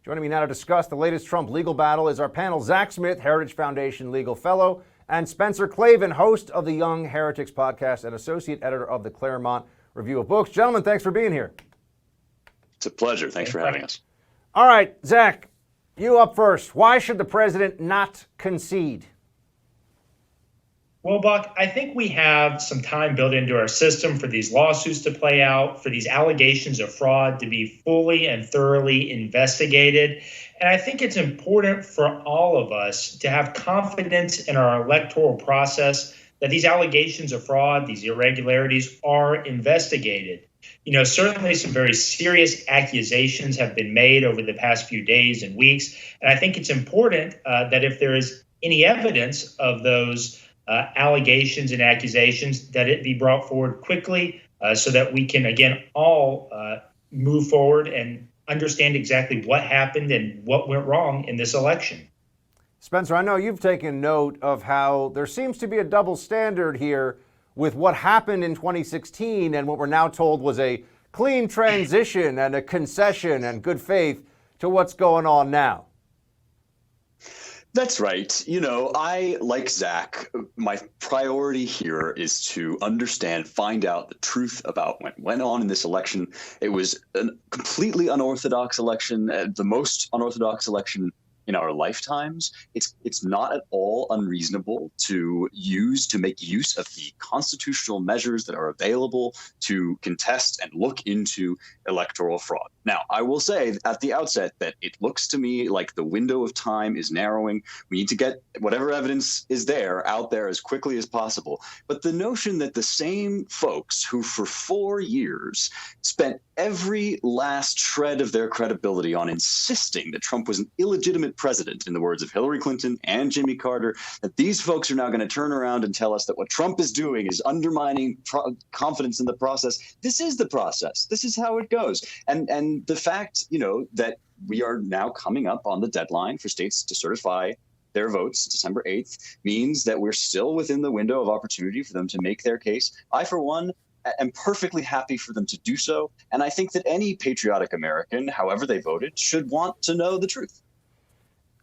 Joining me now to discuss the latest Trump legal battle is our panel, Zack Smith, Heritage Foundation legal fellow, and Spencer KLAVAN, host of the Young Heretics podcast and associate editor of the Claremont Review of Books. Gentlemen, thanks for being here. It's a pleasure. Thanks for having us. All right, Zack, you up first. Why should the president not concede? Well, Buck, I think we have some time built into our system for these lawsuits to play out, for these allegations of fraud to be fully and thoroughly investigated. And I think it's important for all of us to have confidence in our electoral process that these allegations of fraud, these irregularities are investigated. You know, certainly some very serious accusations have been made over the past few days and weeks. And I think it's important that if there is any evidence of those allegations and accusations, that it be brought forward quickly so that we can, again, all move forward and understand exactly what happened and what went wrong in this election. Spencer, I know you've taken note of how there seems to be a double standard here with what happened in 2016 and what we're now told was a clean transition and a concession and good faith to what's going on now. That's right. You know, I, like Zach, my priority here is to understand, find out the truth about what went on in this election. It was a completely unorthodox election, the most unorthodox election in our lifetimes. It's not at all unreasonable to make use of the constitutional measures that are available to contest and look into electoral fraud. Now, I will say at the outset that it looks to me like the window of time is narrowing. We need to get whatever evidence is there out there as quickly as possible. But the notion that the same folks who for 4 years spent every last shred of their credibility on insisting that Trump was an illegitimate president, in the words of Hillary Clinton and Jimmy Carter, that these folks are now going to turn around and tell us that what Trump is doing is undermining confidence in the process. This is the process. This is how it goes. And the fact, you know, that we are now coming up on the deadline for states to certify their votes, December 8th, means that we're still within the window of opportunity for them to make their case. I, for one, am perfectly happy for them to do so. And I think that any patriotic American, however they voted, should want to know the truth.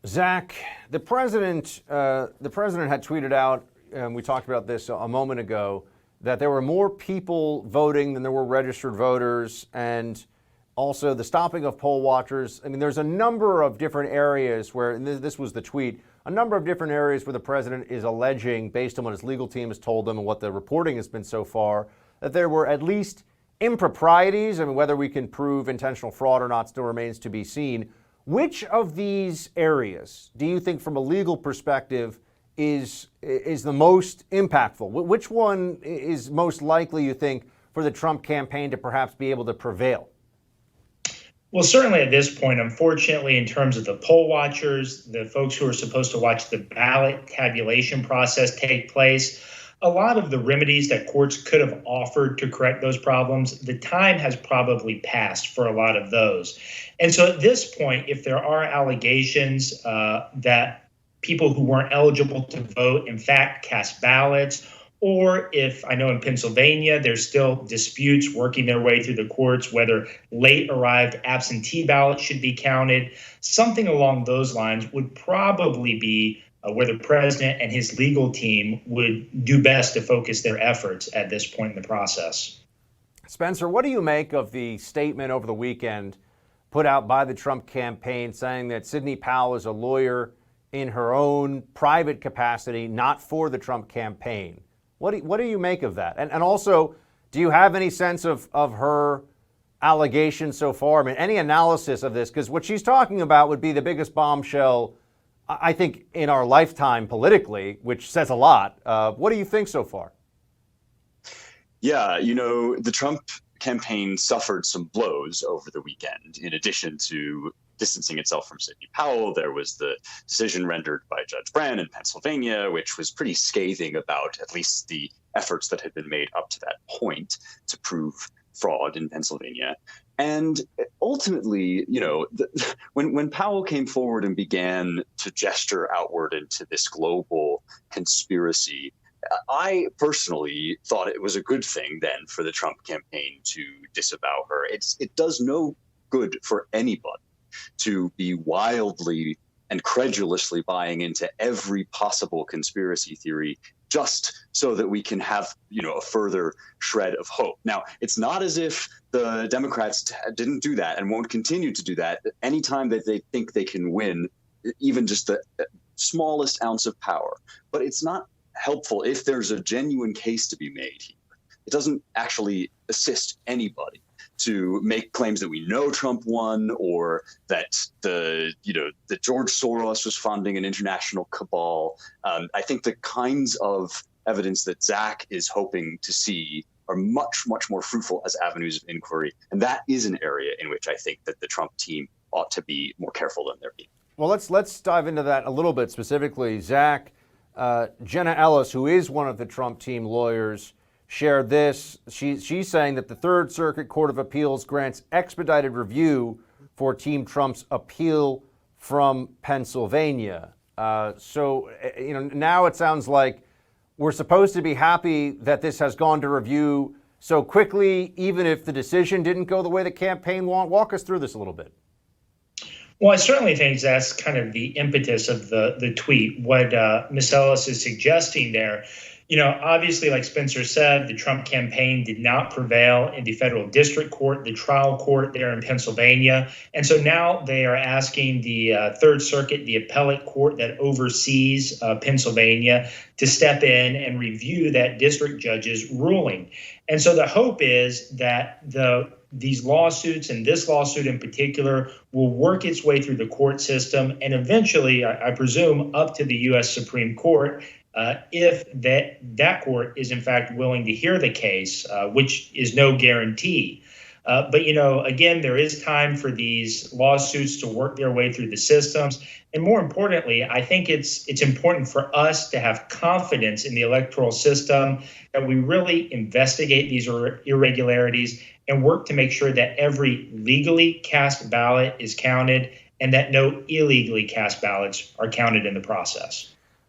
Zach, the president had tweeted out, and we talked about this a moment ago, that there were more people voting than there were registered voters, and also the stopping of poll watchers. I mean, there's a number of different areas where, and this was the tweet, a number of different areas where the president is alleging, based on what his legal team has told them and what the reporting has been so far, that there were at least improprieties. I mean, whether we can prove intentional fraud or not still remains to be seen. Which of these areas do you think, from a legal perspective, is the most impactful? Which one is most likely, you think, for the Trump campaign to perhaps be able to prevail? Well, certainly at this point, unfortunately, in terms of the poll watchers, the folks who are supposed to watch the ballot tabulation process take place, a lot of the remedies that courts could have offered to correct those problems, the time has probably passed for a lot of those. And so at this point, if there are allegations that people who weren't eligible to vote, in fact, cast ballots, or if I know in Pennsylvania, there's still disputes working their way through the courts, whether late arrived absentee ballots should be counted, something along those lines would probably be where the president and his legal team would do best to focus their efforts at this point in the process. Spencer, what do you make of the statement over the weekend put out by the Trump campaign saying that Sidney Powell is a lawyer in her own private capacity, not for the Trump campaign? What do you make of that? And also, do you have any sense of her allegations so far? I mean, any analysis of this? Because what she's talking about would be the biggest bombshell, I think, in our lifetime politically, which says a lot. What do you think so far? Yeah, you know, the Trump campaign suffered some blows over the weekend. In addition to distancing itself from Sidney Powell, there was the decision rendered by Judge Brand in Pennsylvania, which was pretty scathing about at least the efforts that had been made up to that point to prove fraud in Pennsylvania. And ultimately, you know, when Powell came forward and began to gesture outward into this global conspiracy, I personally thought it was a good thing then for the Trump campaign to disavow her. It does no good for anybody to be wildly and credulously buying into every possible conspiracy theory just so that we can have, a further shred of hope. Now, it's not as if the Democrats didn't do that and won't continue to do that anytime that they think they can win even just the smallest ounce of power. But it's not helpful if there's a genuine case to be made here. It doesn't actually assist anybody to make claims that we know Trump won, or that that George Soros was funding an international cabal. I think the kinds of evidence that Zack is hoping to see are much, much more fruitful as avenues of inquiry. And that is an area in which I think that the Trump team ought to be more careful than they're being. Well, let's dive into that a little bit specifically. Zack, Jenna Ellis, who is one of the Trump team lawyers, shared this. She's saying that the Third Circuit Court of Appeals grants expedited review for Team Trump's appeal from Pennsylvania. So now it sounds like we're supposed to be happy that this has gone to review so quickly, even if the decision didn't go the way the campaign want. Walk us through this a little bit. Well, I certainly think that's kind of the impetus of the tweet. What Ms. Ellis is suggesting there, obviously, like Spencer said, the Trump campaign did not prevail in the federal district court, the trial court there in Pennsylvania. And so now they are asking the Third Circuit, the appellate court that oversees Pennsylvania, to step in and review that district judge's ruling. And so the hope is that these lawsuits, and this lawsuit in particular, will work its way through the court system and eventually, I presume, up to the U.S. Supreme Court, if that court is in fact willing to hear the case, which is no guarantee. But again, there is time for these lawsuits to work their way through the systems. And more importantly, I think it's important for us to have confidence in the electoral system, that we really investigate these irregularities and work to make sure that every legally cast ballot is counted and that no illegally cast ballots are counted in the process.